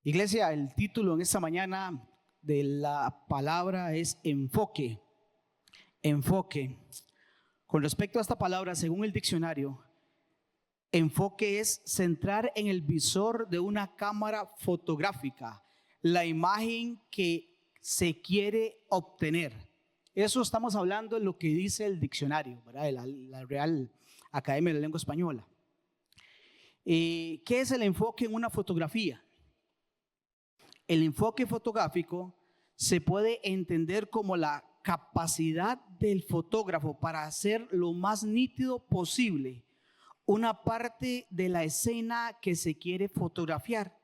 Iglesia, el título en esta mañana de la palabra es enfoque. Enfoque. Con respecto a esta palabra, según el diccionario, enfoque es centrar en el visor de una cámara fotográfica la imagen que se quiere obtener. Eso estamos hablando de lo que dice el diccionario, ¿verdad? De la Real Academia de la Lengua Española. ¿Qué es el enfoque en una fotografía? El enfoque fotográfico se puede entender como la capacidad del fotógrafo para hacer lo más nítido posible una parte de la escena que se quiere fotografiar.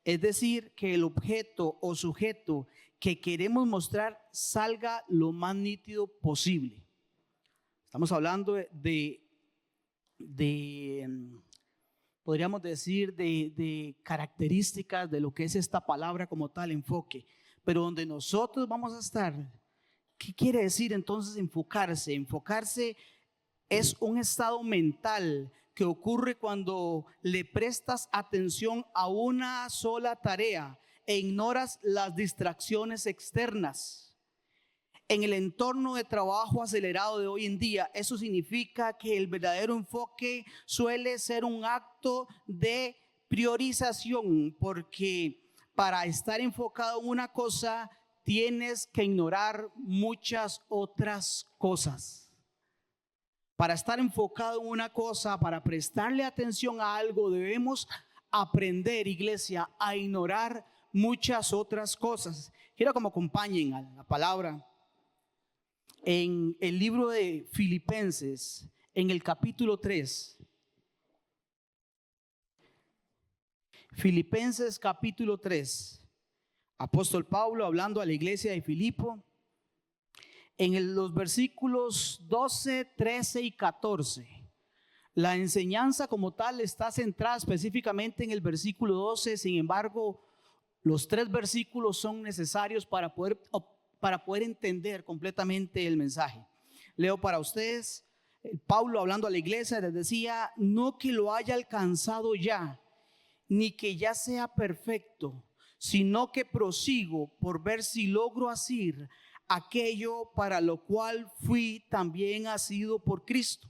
Es decir, que el objeto o sujeto que queremos mostrar salga lo más nítido posible. Estamos hablando podríamos decir, de características de lo que es esta palabra como tal, enfoque. Pero donde nosotros vamos a estar, ¿qué quiere decir entonces enfocarse? Enfocarse es un estado mental que ocurre cuando le prestas atención a una sola tarea e ignoras las distracciones externas. En el entorno de trabajo acelerado de hoy en día, eso significa que el verdadero enfoque suele ser un acto de priorización, porque para estar enfocado en una cosa tienes que ignorar muchas otras cosas. Para estar enfocado en una cosa, para prestarle atención a algo, debemos aprender, iglesia, a ignorar muchas otras cosas. Quiero que me acompañen a la palabra. En el libro de Filipenses, en el capítulo 3. Filipenses capítulo 3. Apóstol Pablo hablando a la iglesia de Filipo. En los versículos 12, 13 y 14. La enseñanza como tal está centrada específicamente en el versículo 12. Sin embargo, los 3 versículos son necesarios para poder entender completamente el mensaje. Leo para ustedes. Pablo hablando a la iglesia les decía: no que lo haya alcanzado ya, ni que ya sea perfecto, sino que prosigo por ver si logro hacer aquello para lo cual fui también asido por Cristo.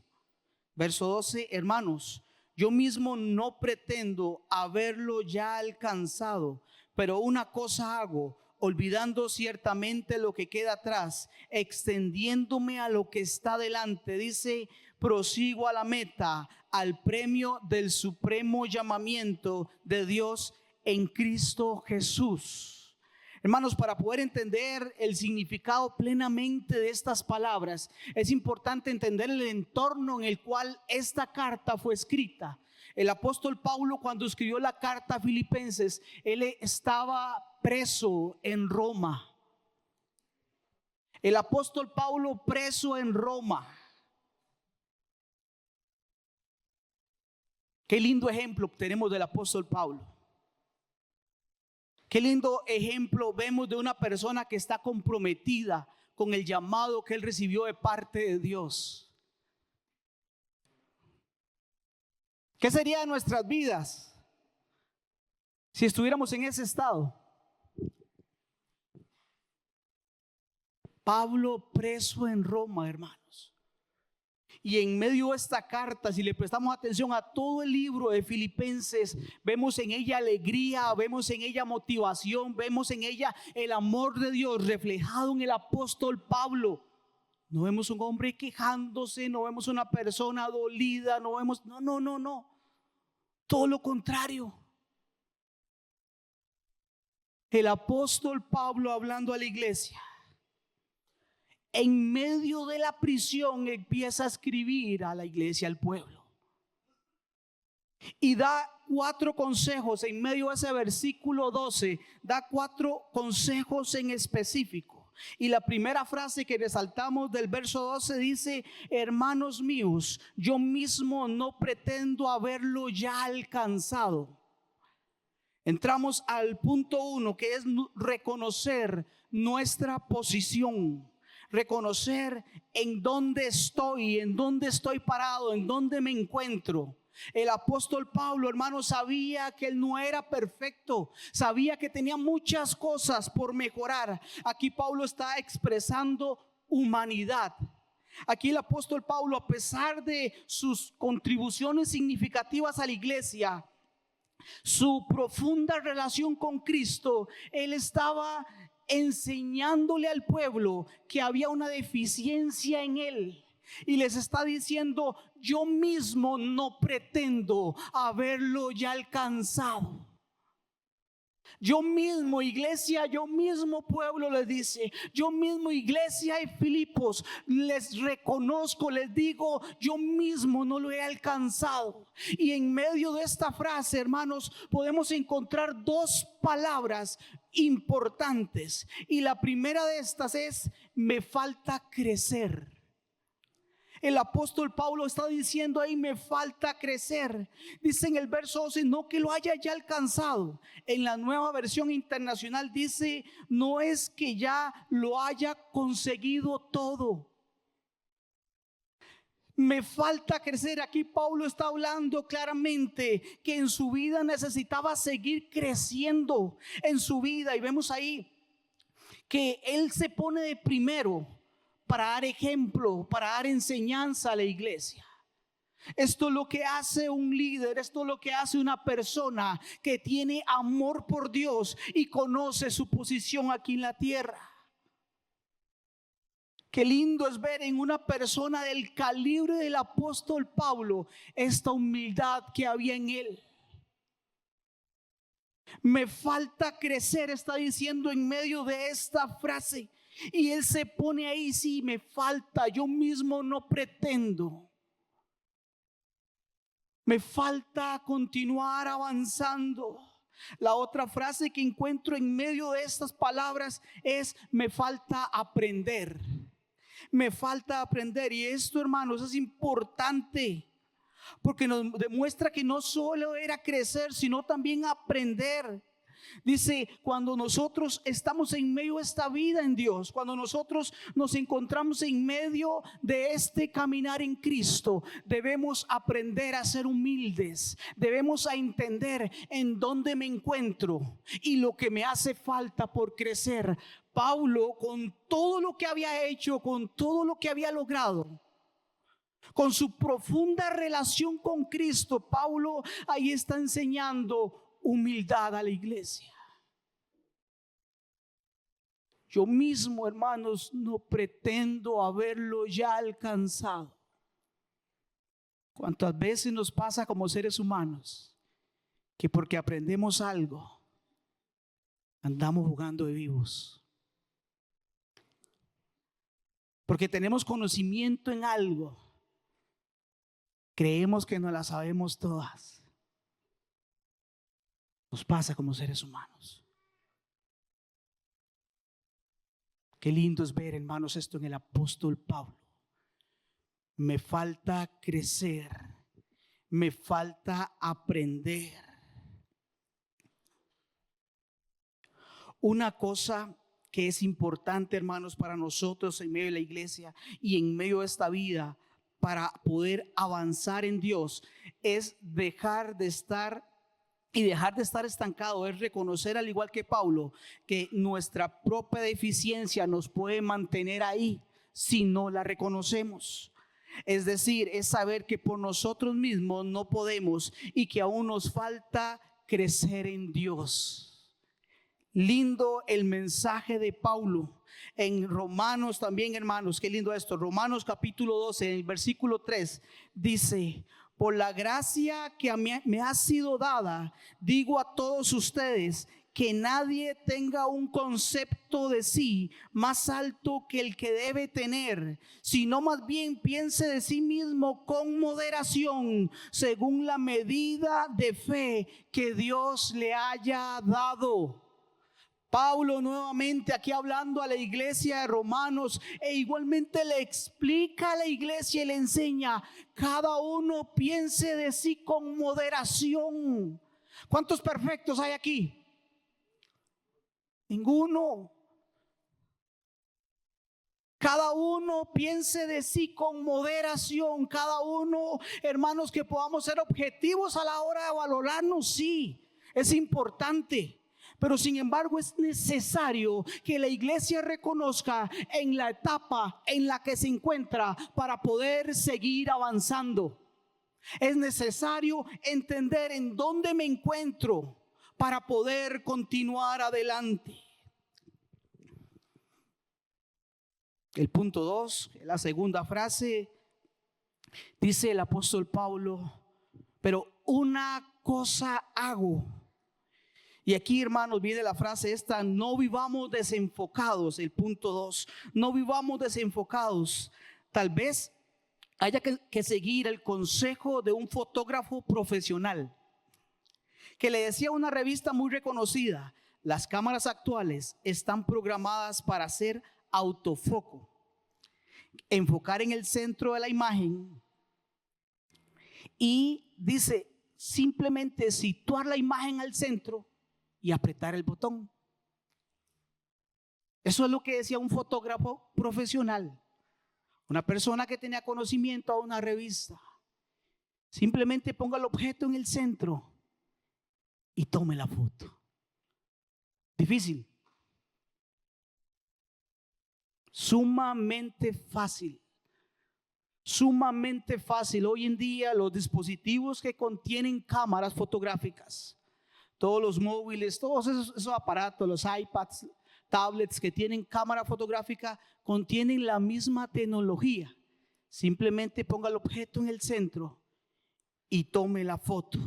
Verso 12, hermanos, yo mismo no pretendo haberlo ya alcanzado, pero una cosa hago, olvidando ciertamente lo que queda atrás, extendiéndome a lo que está delante. Dice: prosigo a la meta, al premio del supremo llamamiento de Dios en Cristo Jesús. Hermanos, para poder entender el significado plenamente de estas palabras, es importante entender el entorno en el cual esta carta fue escrita. El apóstol Pablo, cuando escribió la carta a Filipenses, él estaba preso en Roma. El apóstol Pablo preso en Roma. Qué lindo ejemplo tenemos del apóstol Pablo. Qué lindo ejemplo vemos de una persona que está comprometida con el llamado que él recibió de parte de Dios. ¿Qué sería de nuestras vidas si estuviéramos en ese estado? Pablo preso en Roma, hermanos. Y en medio de esta carta, si le prestamos atención a todo el libro de Filipenses, vemos en ella alegría, vemos en ella motivación, vemos en ella el amor de Dios reflejado en el apóstol Pablo. No vemos un hombre quejándose, no vemos una persona dolida, no. Todo lo contrario. El apóstol Pablo hablando a la iglesia, en medio de la prisión empieza a escribir a la iglesia, al pueblo, y da 4 consejos. En medio de ese versículo 12 da 4 consejos en específico. Y la primera frase que resaltamos del verso 12 dice: hermanos míos, yo mismo no pretendo haberlo ya alcanzado. Entramos al punto 1, que es reconocer nuestra posición. Reconocer en dónde estoy parado, en dónde me encuentro. El apóstol Pablo, hermano, sabía que él no era perfecto, sabía que tenía muchas cosas por mejorar. Aquí Pablo está expresando humanidad. Aquí el apóstol Pablo, a pesar de sus contribuciones significativas a la iglesia, su profunda relación con Cristo, él estaba enseñándole al pueblo que había una deficiencia en él. Y les está diciendo: yo mismo no pretendo haberlo ya alcanzado. Yo mismo, iglesia, yo mismo, pueblo, les dice, yo mismo, iglesia de Filipos, les reconozco, les digo, yo mismo no lo he alcanzado. Y en medio de esta frase, hermanos, podemos encontrar dos palabras importantes. Y la primera de estas es: me falta crecer. El apóstol Pablo está diciendo ahí: me falta crecer. Dice en el verso 12: no que lo haya ya alcanzado. En la Nueva Versión Internacional dice: no es que ya lo haya conseguido todo. Me falta crecer. Aquí Pablo está hablando claramente que en su vida necesitaba seguir creciendo en su vida. Y vemos ahí que él se pone de primero para dar ejemplo, para dar enseñanza a la iglesia. Esto es lo que hace un líder, esto es lo que hace una persona que tiene amor por Dios y conoce su posición aquí en la tierra. Qué lindo es ver en una persona del calibre del apóstol Pablo esta humildad que había en él. Me falta crecer, está diciendo en medio de esta frase. Y él se pone ahí: sí, me falta, yo mismo no pretendo. Me falta continuar avanzando. La otra frase que encuentro en medio de estas palabras es: me falta aprender. Me falta aprender. Y esto, hermanos, es importante, porque nos demuestra que no solo era crecer, sino también aprender. Dice: cuando nosotros estamos en medio de esta vida en Dios, cuando nosotros nos encontramos en medio de este caminar en Cristo, debemos aprender a ser humildes. Debemos a entender en dónde me encuentro y lo que me hace falta por crecer. Pablo, con todo lo que había hecho, con todo lo que había logrado, con su profunda relación con Cristo, Pablo ahí está enseñando humildad a la iglesia. Yo mismo, hermanos, no pretendo haberlo ya alcanzado. ¿Cuántas veces nos pasa como seres humanos que porque aprendemos algo andamos jugando de vivos? Porque tenemos conocimiento en algo, creemos que nos la sabemos todas. Nos pasa como seres humanos. Qué lindo es ver, hermanos, esto en el apóstol Pablo. Me falta crecer, me falta aprender. Una cosa que es importante, hermanos, para nosotros en medio de la iglesia y en medio de esta vida, para poder avanzar en Dios, es dejar de estar estancado, es reconocer, al igual que Pablo, que nuestra propia deficiencia nos puede mantener ahí si no la reconocemos. Es decir, es saber que por nosotros mismos no podemos y que aún nos falta crecer en Dios. Lindo el mensaje de Pablo en Romanos también, hermanos. Qué lindo esto. Romanos capítulo 12, en el versículo 3 dice: por la gracia que me ha sido dada, digo a todos ustedes, que nadie tenga un concepto de sí más alto que el que debe tener, sino más bien piense de sí mismo con moderación, según la medida de fe que Dios le haya dado. Pablo nuevamente aquí hablando a la iglesia de Romanos, e igualmente le explica a la iglesia y le enseña: cada uno piense de sí con moderación. ¿Cuántos perfectos hay aquí? Ninguno. Cada uno piense de sí con moderación. Cada uno, hermanos, que podamos ser objetivos a la hora de valorarnos, sí, es importante. Pero sin embargo es necesario que la iglesia reconozca en la etapa en la que se encuentra para poder seguir avanzando. Es necesario entender en dónde me encuentro para poder continuar adelante. El punto 2, la segunda frase, dice el apóstol Pablo: pero una cosa hago. Y aquí, hermanos, viene la frase esta: no vivamos desenfocados. El punto 2, no vivamos desenfocados. Tal vez haya que seguir el consejo de un fotógrafo profesional que le decía a una revista muy reconocida: las cámaras actuales están programadas para hacer autofoco, enfocar en el centro de la imagen, y dice, simplemente situar la imagen al centro y apretar el botón. Eso es lo que decía un fotógrafo profesional, una persona que tenía conocimiento a una revista. Simplemente ponga el objeto en el centro y tome la foto. Difícil. Sumamente fácil. Sumamente fácil. Hoy en día los dispositivos que contienen cámaras fotográficas, todos los móviles, todos esos aparatos, los iPads, tablets que tienen cámara fotográfica, contienen la misma tecnología. Simplemente ponga el objeto en el centro y tome la foto.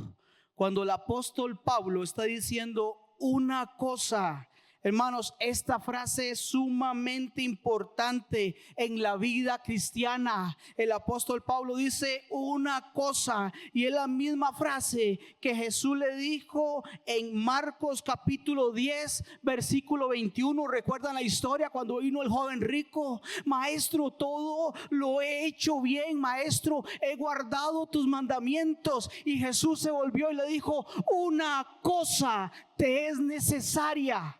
Cuando el apóstol Pablo está diciendo una cosa, hermanos, esta frase es sumamente importante en la vida cristiana. El apóstol Pablo dice una cosa, y es la misma frase que Jesús le dijo en Marcos capítulo 10, versículo 21. ¿Recuerdan la historia cuando vino el joven rico? Maestro, todo lo he hecho bien, maestro, he guardado tus mandamientos. Y Jesús se volvió y le dijo: una cosa te es necesaria.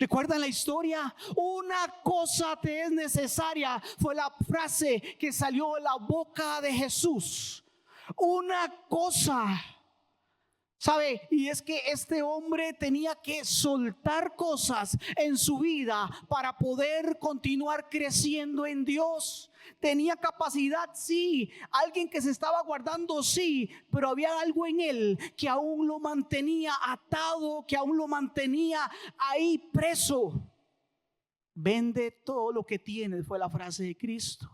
¿Recuerdan la historia? Una cosa te es necesaria. Fue la frase que salió de la boca de Jesús. Una cosa. ¿Sabe? Y es que este hombre tenía que soltar cosas en su vida para poder continuar creciendo en Dios. Tenía capacidad, sí. Alguien que se estaba guardando, sí. Pero había algo en él que aún lo mantenía atado, que aún lo mantenía ahí preso. Vende todo lo que tienes, fue la frase de Cristo.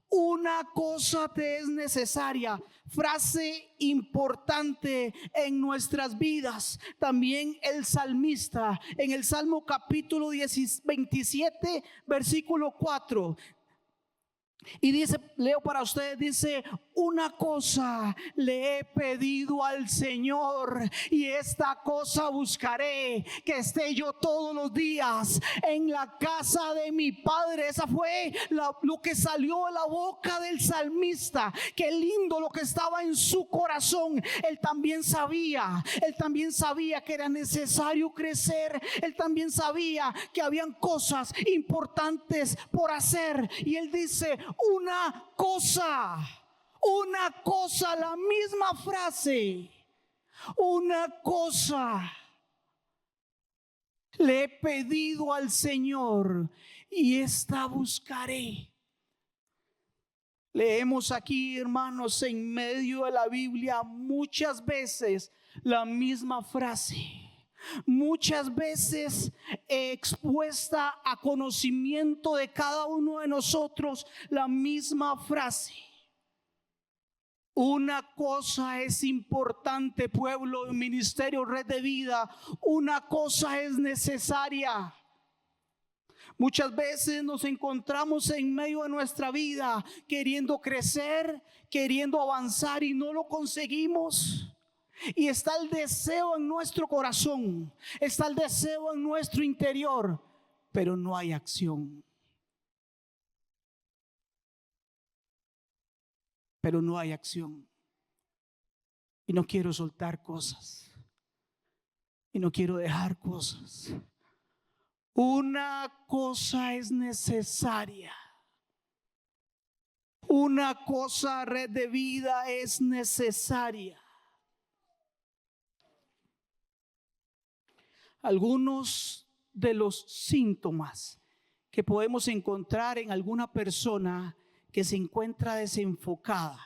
Una cosa te es necesaria. Frase importante en nuestras vidas. También el salmista en el Salmo capítulo 27 versículo 4. Y dice, leo para ustedes, dice: una cosa le he pedido al Señor, y esta cosa buscaré, que esté yo todos los días en la casa de mi Padre. Esa fue lo que salió de la boca del salmista. Qué lindo lo que estaba en su corazón. Él también sabía que era necesario crecer. Él también sabía que habían cosas importantes por hacer. Y él dice: una cosa, la misma frase. Una cosa le he pedido al Señor, y esta buscaré. Leemos aquí, hermanos, en medio de la Biblia muchas veces la misma frase. Muchas veces expuesta a conocimiento de cada uno de nosotros, la misma frase. Una cosa es importante, pueblo, ministerio, red de vida. Una cosa es necesaria. Muchas veces nos encontramos en medio de nuestra vida queriendo crecer, queriendo avanzar, y no lo conseguimos. Y está el deseo en nuestro corazón, está el deseo en nuestro interior, pero no hay acción. Pero no hay acción. Y no quiero soltar cosas. Y no quiero dejar cosas. Una cosa es necesaria. Una cosa, red de vida, es necesaria. Algunos de los síntomas que podemos encontrar en alguna persona que se encuentra desenfocada.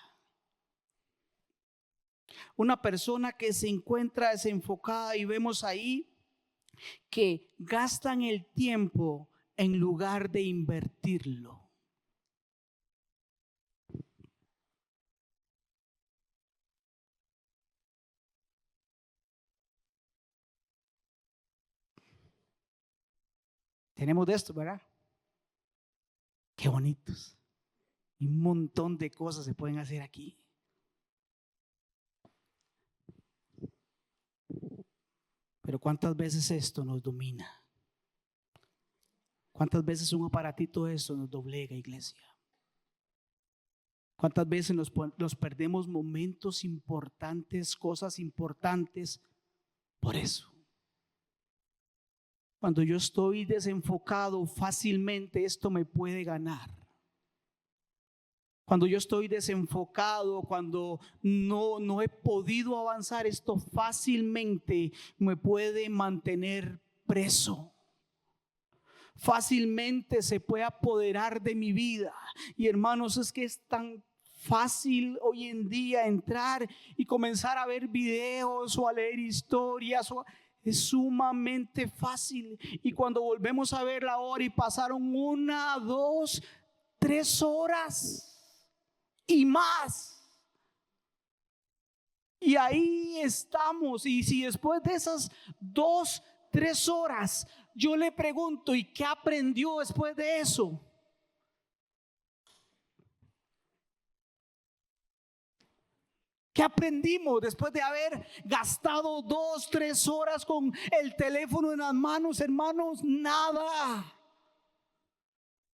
Una persona que se encuentra desenfocada, y vemos ahí que gastan el tiempo en lugar de invertirlo. Tenemos de esto, ¿verdad? Qué bonitos. Y un montón de cosas se pueden hacer aquí. Pero ¿cuántas veces esto nos domina? ¿Cuántas veces un aparatito de esto nos doblega, iglesia? ¿Cuántas veces nos perdemos momentos importantes, cosas importantes por eso? Cuando yo estoy desenfocado, fácilmente esto me puede ganar. Cuando yo estoy desenfocado, cuando no he podido avanzar, esto fácilmente me puede mantener preso. Fácilmente se puede apoderar de mi vida. Y hermanos, es que es tan fácil hoy en día entrar y comenzar a ver videos o a leer historias. Es sumamente fácil. Y cuando volvemos a ver la hora y pasaron 1, 2, 3 horas y más. Y ahí estamos. Y si después de esas 2, 3 horas yo le pregunto, ¿y qué aprendió después de eso? ¿Qué aprendimos después de haber gastado 2, 3 horas con el teléfono en las manos, hermanos? Nada.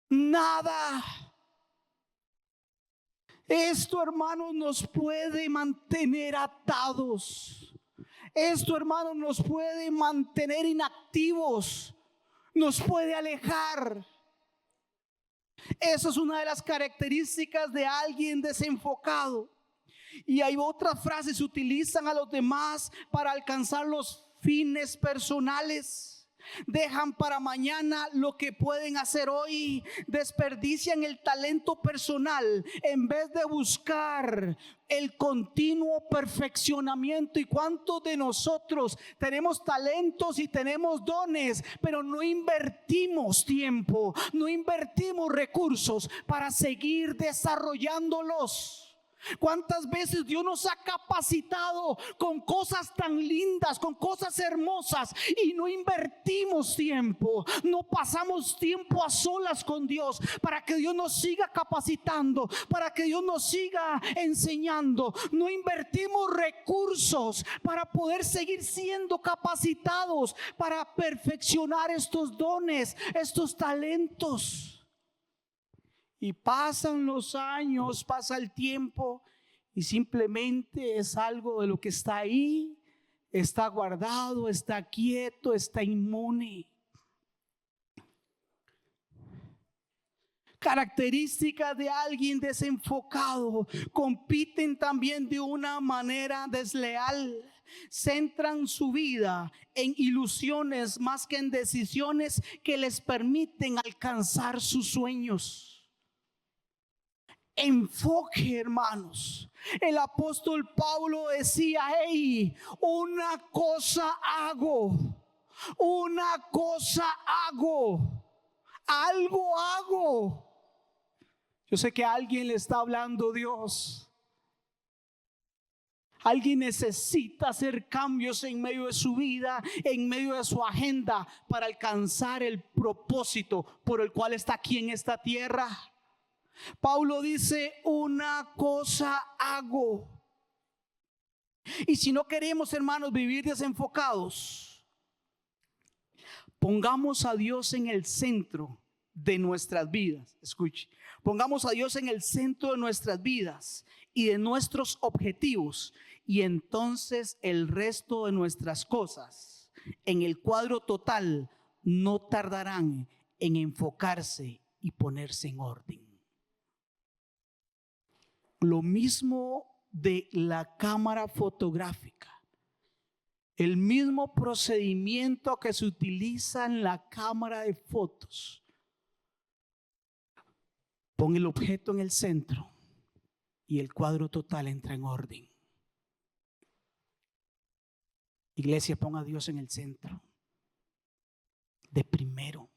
Nada. Esto, hermanos, nos puede mantener atados. Esto, hermanos, nos puede mantener inactivos. Nos puede alejar. Esa es una de las características de alguien desenfocado. Y hay otras frases, se utilizan a los demás para alcanzar los fines personales. Dejan para mañana lo que pueden hacer hoy. Desperdician el talento personal en vez de buscar el continuo perfeccionamiento. ¿Y cuántos de nosotros tenemos talentos y tenemos dones, pero no invertimos tiempo, no invertimos recursos para seguir desarrollándolos? ¿Cuántas veces Dios nos ha capacitado con cosas tan lindas, con cosas hermosas, y no invertimos tiempo? No pasamos tiempo a solas con Dios para que Dios nos siga capacitando, para que Dios nos siga enseñando. No invertimos recursos para poder seguir siendo capacitados para perfeccionar estos dones, estos talentos. Y pasan los años, pasa el tiempo, y simplemente es algo de lo que está ahí, está guardado, está quieto, está inmune. Características de alguien desenfocado: compiten también de una manera desleal. Centran su vida en ilusiones más que en decisiones que les permiten alcanzar sus sueños. Enfoque, hermanos. El apóstol Pablo decía: hey, una cosa hago, algo hago. Yo sé que a alguien le está hablando Dios. Alguien necesita hacer cambios en medio de su vida, en medio de su agenda, para alcanzar el propósito por el cual está aquí en esta tierra. Pablo dice: una cosa hago. Y si no queremos, hermanos, vivir desenfocados, pongamos a Dios en el centro de nuestras vidas. Escuche, pongamos a Dios en el centro de nuestras vidas y de nuestros objetivos, y entonces el resto de nuestras cosas en el cuadro total no tardarán en enfocarse y ponerse en orden. Lo mismo de la cámara fotográfica. El mismo procedimiento que se utiliza en la cámara de fotos. Pon el objeto en el centro y el cuadro total entra en orden. Iglesia, ponga a Dios en el centro. De primero.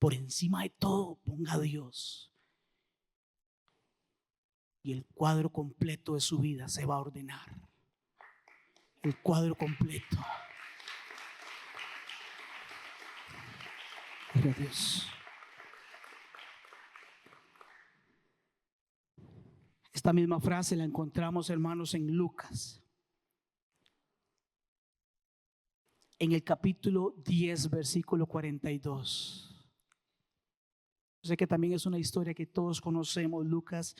Por encima de todo, ponga a Dios. Y el cuadro completo de su vida se va a ordenar. El cuadro completo. Gloria a Dios. Esta misma frase la encontramos, hermanos, en Lucas. En el capítulo 10, versículo 42. Yo sé que también es una historia que todos conocemos, Lucas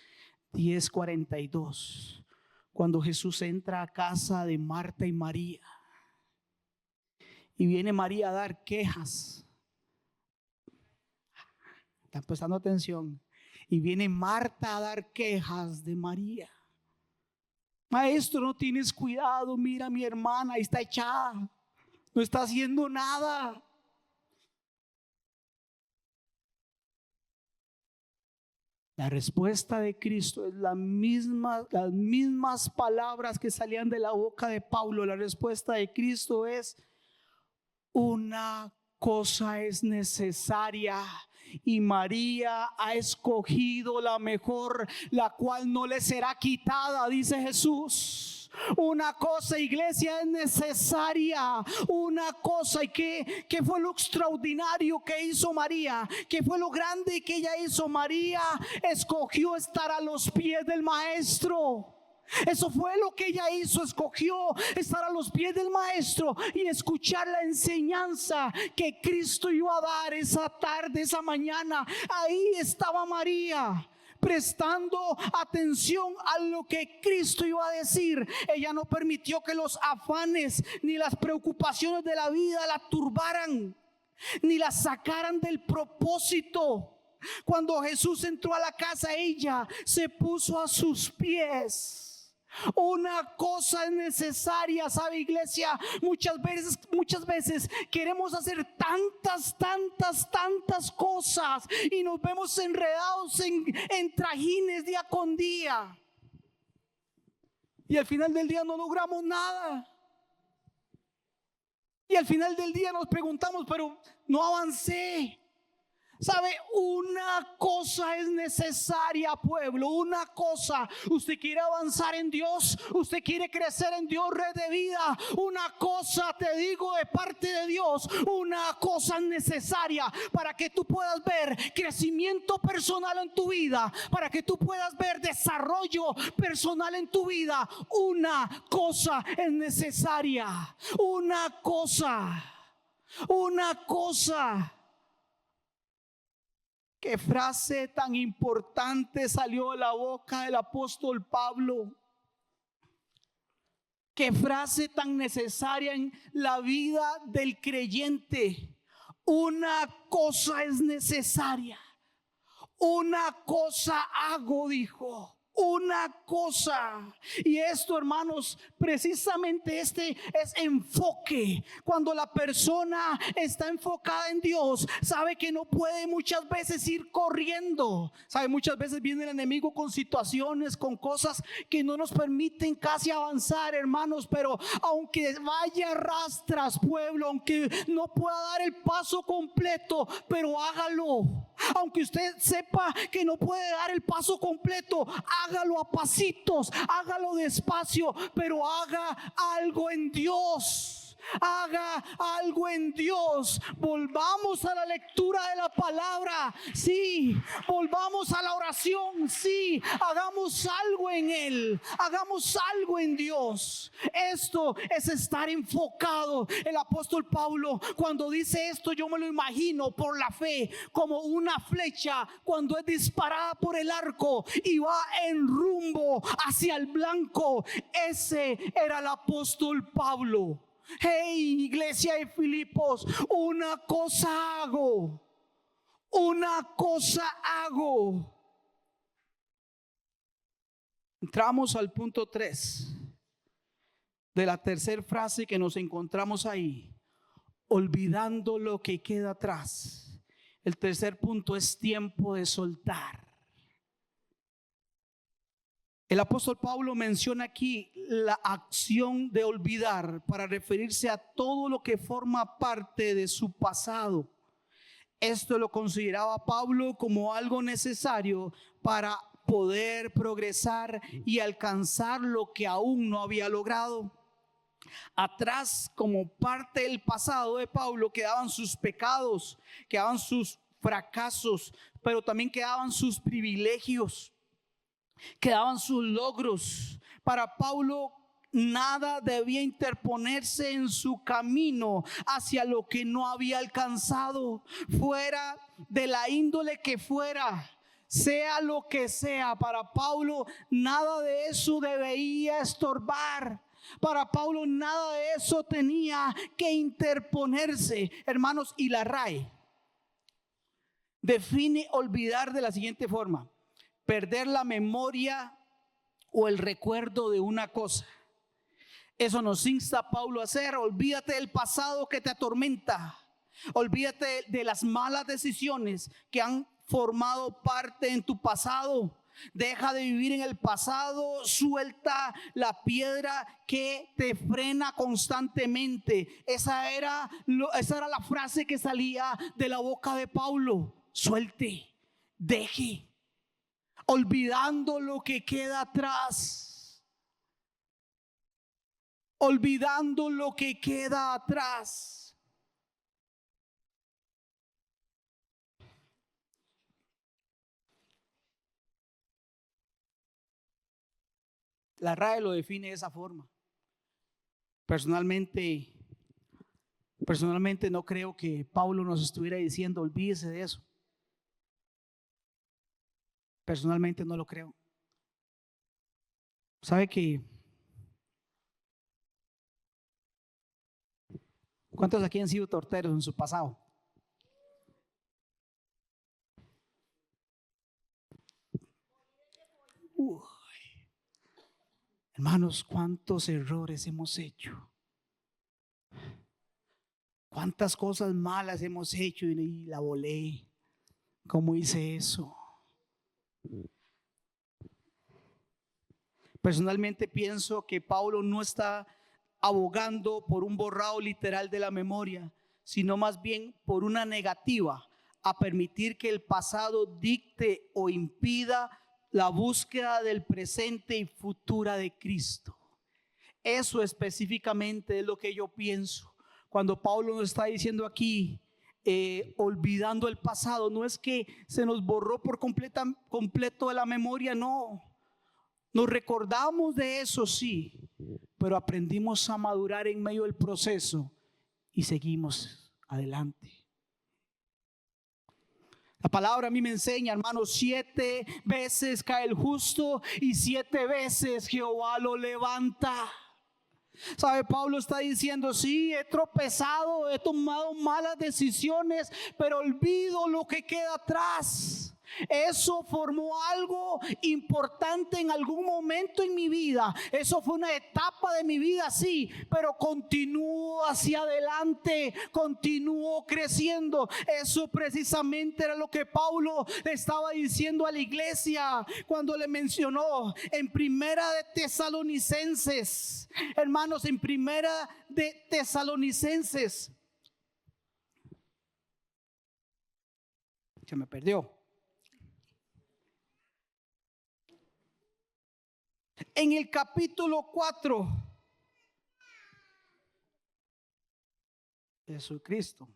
10, 42. Cuando Jesús entra a casa de Marta y María. Y viene María a dar quejas. ¿Están prestando atención? Y viene Marta a dar quejas de María. Maestro, no tienes cuidado, mira mi hermana, está echada, no está haciendo nada. La respuesta de Cristo es las mismas palabras que salían de la boca de Pablo. La respuesta de Cristo es: una cosa es necesaria y María ha escogido la mejor, la cual no le será quitada, dice Jesús. Una cosa, iglesia, es necesaria. Una cosa. ¿Y qué fue lo extraordinario que hizo María? ¿Qué fue lo grande que ella hizo? María escogió estar a los pies del Maestro. Eso fue lo que ella hizo. Escogió estar a los pies del Maestro y escuchar la enseñanza que Cristo iba a dar esa tarde, esa mañana. Ahí estaba María, prestando atención a lo que Cristo iba a decir. Ella no permitió que los afanes ni las preocupaciones de la vida la turbaran, ni la sacaran del propósito. Cuando Jesús entró a la casa, ella se puso a sus pies. Una cosa es necesaria, ¿sabe, iglesia? Muchas veces queremos hacer tantas cosas y nos vemos enredados en trajines día con día. Y al final del día no logramos nada. Y al final del día nos preguntamos, pero no avancé. ¿Sabe? Una cosa es necesaria, pueblo. Una cosa. Usted quiere avanzar en Dios. Usted quiere crecer en Dios, red de vida. Una cosa te digo de parte de Dios. Una cosa es necesaria para que tú puedas ver crecimiento personal en tu vida. Para que tú puedas ver desarrollo personal en tu vida. Una cosa es necesaria. Una cosa. Una cosa. Qué frase tan importante salió de la boca del apóstol Pablo. Qué frase tan necesaria en la vida del creyente. Una cosa es necesaria. Una cosa hago, dijo. Una cosa. Y esto, hermanos, precisamente este es enfoque. Cuando la persona está enfocada en Dios, sabe que no puede muchas veces ir corriendo. Sabe, muchas veces viene el enemigo con situaciones, con cosas que no nos permiten casi avanzar, hermanos. Pero aunque vaya a rastras, pueblo, aunque no pueda dar el paso completo, pero hágalo. Aunque usted sepa que no puede dar el paso completo, hágalo a pasitos, hágalo despacio, pero haga algo en Dios. Haga algo en Dios. Volvamos a la lectura de la palabra. Sí, volvamos a la oración. Sí, hagamos algo en Él. Hagamos algo en Dios. Esto es estar enfocado. El apóstol Pablo, cuando dice esto, yo me lo imagino por la fe como una flecha cuando es disparada por el arco y va en rumbo hacia el blanco. Ese era el apóstol Pablo. Hey, iglesia de Filipos, una cosa hago. Una cosa hago. Entramos al punto 3 de la tercera frase que nos encontramos ahí: olvidando lo que queda atrás. El tercer punto es tiempo de soltar. El apóstol Pablo menciona aquí la acción de olvidar para referirse a todo lo que forma parte de su pasado. Esto lo consideraba Pablo como algo necesario para poder progresar y alcanzar lo que aún no había logrado. Atrás, como parte del pasado de Pablo, quedaban sus pecados, quedaban sus fracasos, pero también quedaban sus privilegios, quedaban sus logros. Para Pablo, nada debía interponerse en su camino hacia lo que no había alcanzado, fuera de la índole que fuera, sea lo que sea. Para Pablo, nada de eso debía estorbar. Para Pablo, nada de eso tenía que interponerse, hermanos. Y la RAE define olvidar de la siguiente forma: perder la memoria o el recuerdo de una cosa. Eso nos insta a Pablo a hacer. Olvídate del pasado que te atormenta. Olvídate de las malas decisiones que han formado parte en tu pasado. Deja de vivir en el pasado. Suelta la piedra que te frena constantemente. Esa era la frase que salía de la boca de Pablo: suelte, deje, olvidando lo que queda atrás. Olvidando lo que queda atrás. La RAE lo define de esa forma. Personalmente no creo que Pablo nos estuviera diciendo olvídese de eso. Personalmente no lo creo. ¿Sabe que cuántos aquí han sido torteros en su pasado? Hermanos, cuántos errores hemos hecho, cuántas cosas malas hemos hecho y la volé. ¿Cómo hice eso? Personalmente pienso que Pablo no está abogando por un borrado literal de la memoria, sino más bien por una negativa a permitir que el pasado dicte o impida la búsqueda del presente y futura de Cristo. Eso específicamente es lo que yo pienso. Cuando Pablo nos está diciendo aquí, olvidando el pasado, no es que se nos borró por completo de la memoria, no. Nos recordamos de eso, sí, pero aprendimos a madurar en medio del proceso y seguimos adelante. La palabra a mí me enseña, hermanos, 7 veces cae el justo y 7 veces Jehová lo levanta. ¿Sabe? Pablo está diciendo: sí, he tropezado, he tomado malas decisiones, pero olvido lo que queda atrás. Eso formó algo importante en algún momento en mi vida. Eso fue una etapa de mi vida, sí, pero continúo hacia adelante, continúo creciendo. Eso precisamente era lo que Pablo le estaba diciendo a la iglesia cuando le mencionó en Primera de Tesalonicenses. Hermanos, en Primera de Tesalonicenses, se me perdió. En el capítulo 4, Jesucristo.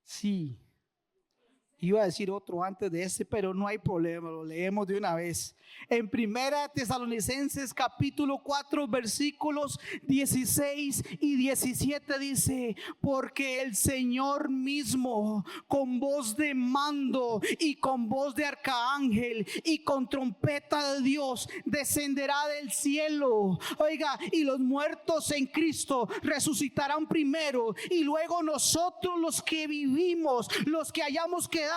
Sí. Iba a decir otro antes de este, pero no hay problema, lo leemos de una vez. En Primera Tesalonicenses capítulo 4 versículos 16 y 17 dice: porque el Señor mismo, con voz de mando y con voz de arcángel y con trompeta de Dios, descenderá del cielo. Oiga, y los muertos en Cristo resucitarán primero, y luego nosotros los que vivimos, los que hayamos quedado,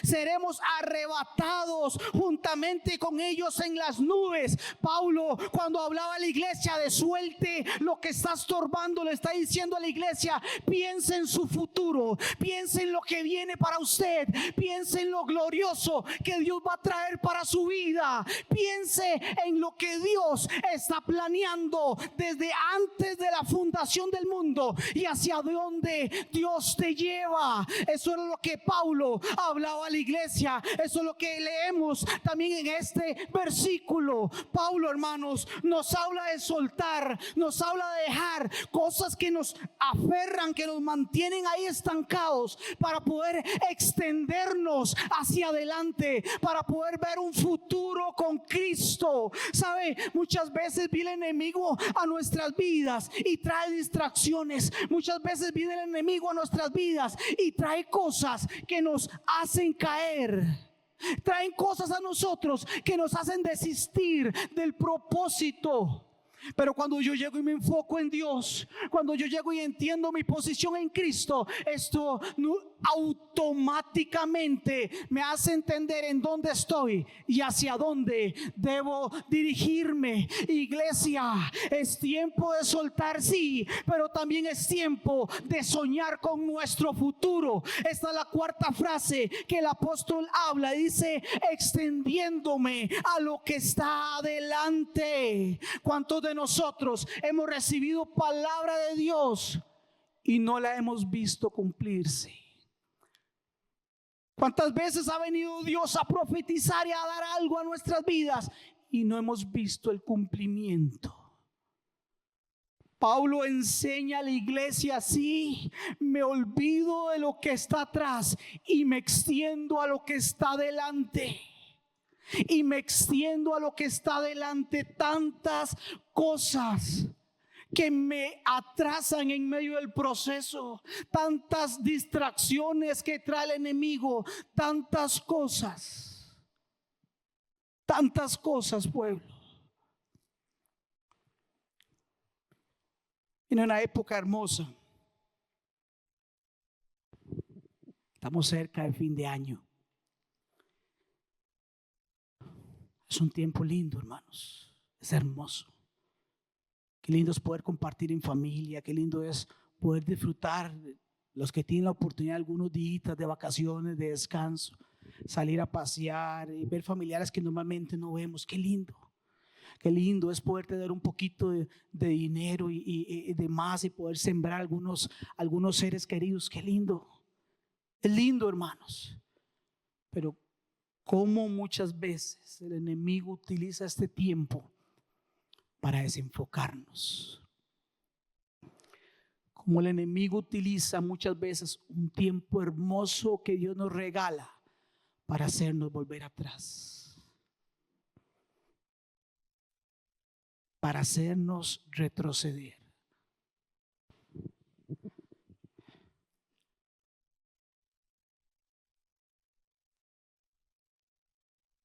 seremos arrebatados juntamente con ellos en las nubes. Pablo, cuando hablaba a la iglesia de suelte lo que está estorbando, le está diciendo a la iglesia: piense en su futuro, piense en lo que viene para usted, piense en lo glorioso que Dios va a traer para su vida, piense en lo que Dios está planeando desde antes de la fundación del mundo y hacia dónde Dios te lleva. Eso es lo que Pablo hablaba a la iglesia. Eso es lo que leemos también en este versículo. Pablo, hermanos, nos habla de soltar, nos habla de dejar cosas que nos aferran, que nos mantienen ahí estancados, para poder extendernos hacia adelante, para poder ver un futuro con Cristo. ¿Sabe? Muchas veces viene el enemigo a nuestras vidas y trae distracciones. Muchas veces viene el enemigo a nuestras vidas y trae cosas que nos hacen caer. Traen cosas a nosotros que nos hacen desistir del propósito. Pero cuando yo llego y me enfoco en Dios, cuando yo llego y entiendo mi posición en Cristo, esto automáticamente me hace entender en dónde estoy y hacia dónde debo dirigirme. Iglesia, es tiempo de soltar, sí, pero también es tiempo de soñar con nuestro futuro. Esta es la cuarta frase que el apóstol habla. Dice: extendiéndome a lo que está adelante. ¿Cuántos de nosotros hemos recibido palabra de Dios y no la hemos visto cumplirse? ¿Cuántas veces ha venido Dios a profetizar y a dar algo a nuestras vidas y no hemos visto el cumplimiento? Pablo enseña a la iglesia así: me olvido de lo que está atrás y me extiendo a lo que está delante. Y me extiendo a lo que está adelante. Tantas cosas que me atrasan en medio del proceso, tantas distracciones que trae el enemigo, tantas cosas, pueblo. En una época hermosa, estamos cerca del fin de año. Es un tiempo lindo, hermanos, es hermoso. Qué lindo es poder compartir en familia, qué lindo es poder disfrutar, los que tienen la oportunidad, algunos días de vacaciones, de descanso, salir a pasear y ver familiares que normalmente no vemos. Qué lindo es poder tener un poquito de dinero y de más, y poder sembrar algunos seres queridos. Qué lindo, es lindo, hermanos. Pero cómo muchas veces el enemigo utiliza este tiempo para desenfocarnos. Como el enemigo utiliza muchas veces un tiempo hermoso que Dios nos regala para hacernos volver atrás, para hacernos retroceder.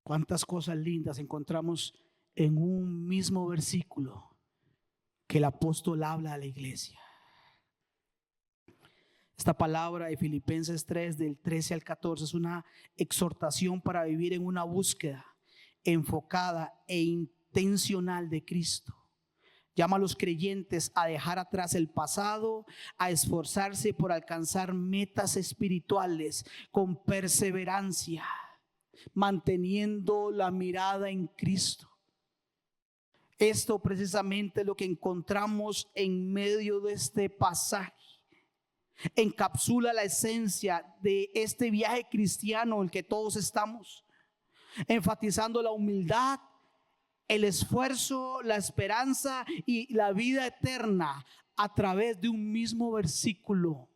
Cuántas cosas lindas encontramos en un mismo versículo que el apóstol habla a la iglesia. Esta palabra de Filipenses 3, del 13 al 14, es una exhortación para vivir en una búsqueda enfocada e intencional de Cristo. Llama a los creyentes a dejar atrás el pasado, a esforzarse por alcanzar metas espirituales con perseverancia, manteniendo la mirada en Cristo. Esto precisamente es lo que encontramos en medio de este pasaje. Encapsula la esencia de este viaje cristiano en el que todos estamos, enfatizando la humildad, el esfuerzo, la esperanza y la vida eterna a través de un mismo versículo.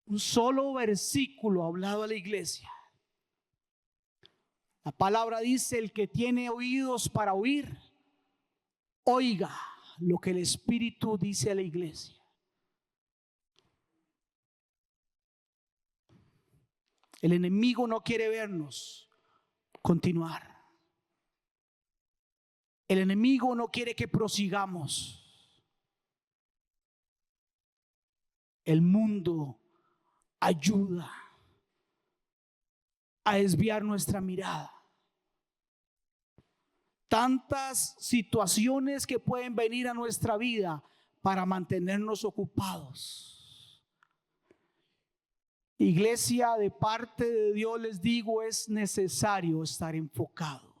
un solo versículo hablado a la iglesia. La palabra dice: el que tiene oídos para oír, oiga lo que el Espíritu dice a la iglesia. El enemigo no quiere vernos continuar. El enemigo no quiere que prosigamos. El mundo ayuda a desviar nuestra mirada. Tantas situaciones que pueden venir a nuestra vida para mantenernos ocupados. Iglesia, de parte de Dios les digo, es necesario estar enfocado.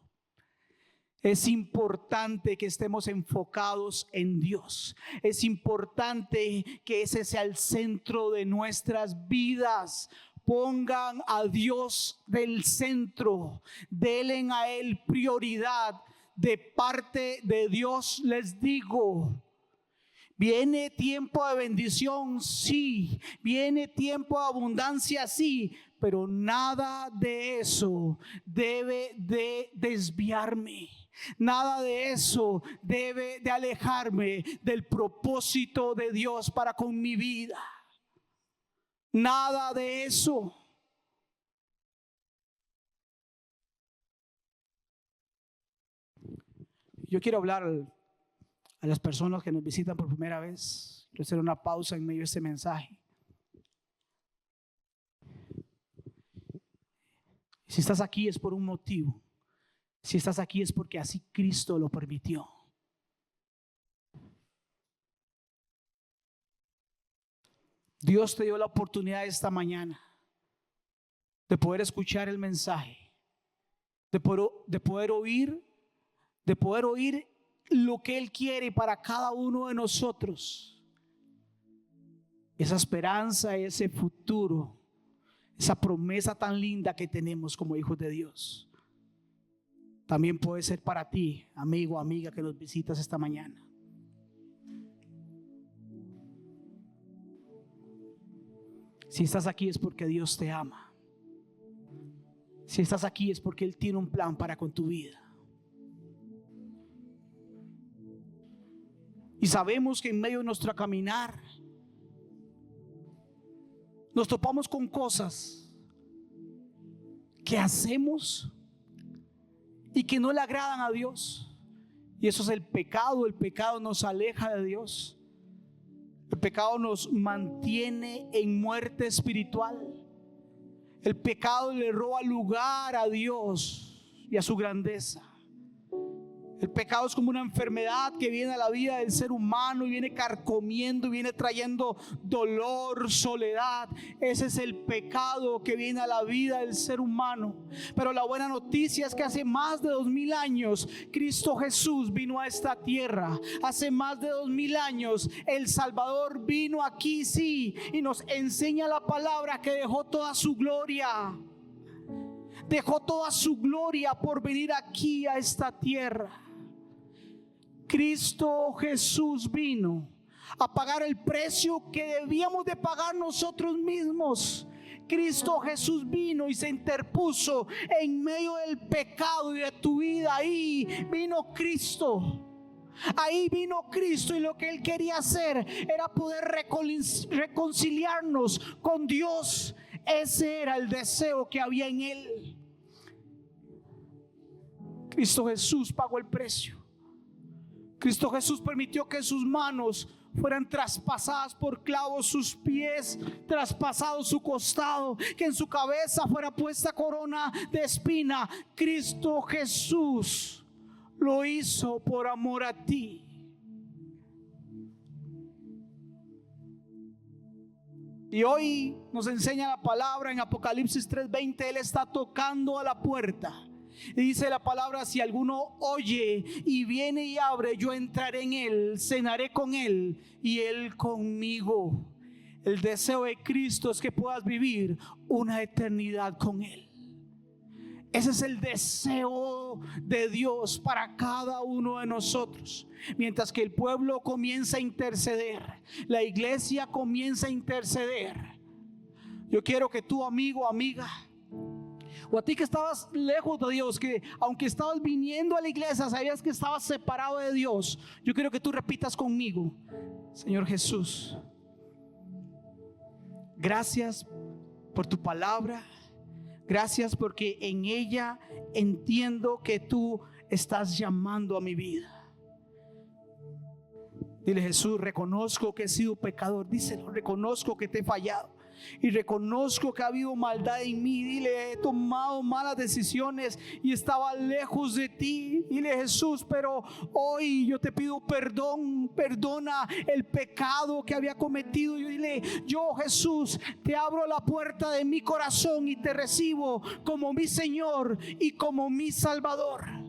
Es importante que estemos enfocados en Dios. Es importante que ese sea el centro de nuestras vidas. Pongan a Dios del centro. Denle a Él prioridad. De parte de Dios les digo, viene tiempo de bendición, sí. Viene tiempo de abundancia, sí. Pero nada de eso debe de desviarme. Nada de eso debe de alejarme del propósito de Dios para con mi vida. Nada de eso. Yo quiero hablar a las personas que nos visitan por primera vez. Quiero hacer una pausa en medio de este mensaje. Si estás aquí es por un motivo. Si estás aquí es porque así Cristo lo permitió. Dios te dio la oportunidad esta mañana de poder escuchar el mensaje, de poder oír lo que Él quiere para cada uno de nosotros. Esa esperanza, ese futuro, esa promesa tan linda que tenemos como hijos de Dios. También puede ser para ti, amigo, amiga, que nos visitas esta mañana. Si estás aquí es porque Dios te ama. Si estás aquí es porque Él tiene un plan para con tu vida. Y sabemos que en medio de nuestro caminar nos topamos con cosas que hacemos y que no le agradan a Dios. Y eso es el pecado. El pecado nos aleja de Dios. El pecado nos mantiene en muerte espiritual. El pecado le roba lugar a Dios y a su grandeza. El pecado es como una enfermedad que viene a la vida del ser humano y viene carcomiendo y viene trayendo dolor, soledad. Ese es el pecado que viene a la vida del ser humano. Pero la buena noticia es que hace más de 2000 años Cristo Jesús vino a esta tierra. Hace más de 2000 años el Salvador vino aquí, sí, y nos enseña la palabra que dejó toda su gloria. Dejó toda su gloria por venir aquí a esta tierra. Cristo Jesús vino a pagar el precio que debíamos de pagar nosotros mismos. Cristo Jesús vino y se interpuso en medio del pecado y de tu vida. Ahí vino Cristo. Ahí vino Cristo, y lo que Él quería hacer era poder reconciliarnos con Dios. Ese era el deseo que había en Él. Cristo Jesús pagó el precio. Cristo Jesús permitió que sus manos fueran traspasadas por clavos, sus pies traspasados, su costado, que en su cabeza fuera puesta corona de espina. Cristo Jesús lo hizo por amor a ti. Y hoy nos enseña la palabra en Apocalipsis 3:20. Él está tocando a la puerta. Y dice la palabra: si alguno oye y viene y abre, yo entraré en él, cenaré con él y él conmigo. El deseo de Cristo es que puedas vivir una eternidad con Él. Ese es el deseo de Dios para cada uno de nosotros. Mientras que el pueblo comienza a interceder, la iglesia comienza a interceder, Yo quiero que tú, amigo, amiga, o a ti que estabas lejos de Dios, que aunque estabas viniendo a la iglesia, sabías que estabas separado de Dios, yo quiero que tú repitas conmigo: Señor Jesús, gracias por tu palabra. Gracias porque en ella entiendo que tú estás llamando a mi vida. Dile: Jesús, reconozco que he sido pecador. Díselo: reconozco que te he fallado y reconozco que ha habido maldad en mí. Dile: he tomado malas decisiones y estaba lejos de ti. Dile: Jesús, pero hoy yo te pido perdón. Perdona el pecado que había cometido. Yo dile: yo, Jesús, te abro la puerta de mi corazón y te recibo como mi Señor y como mi Salvador.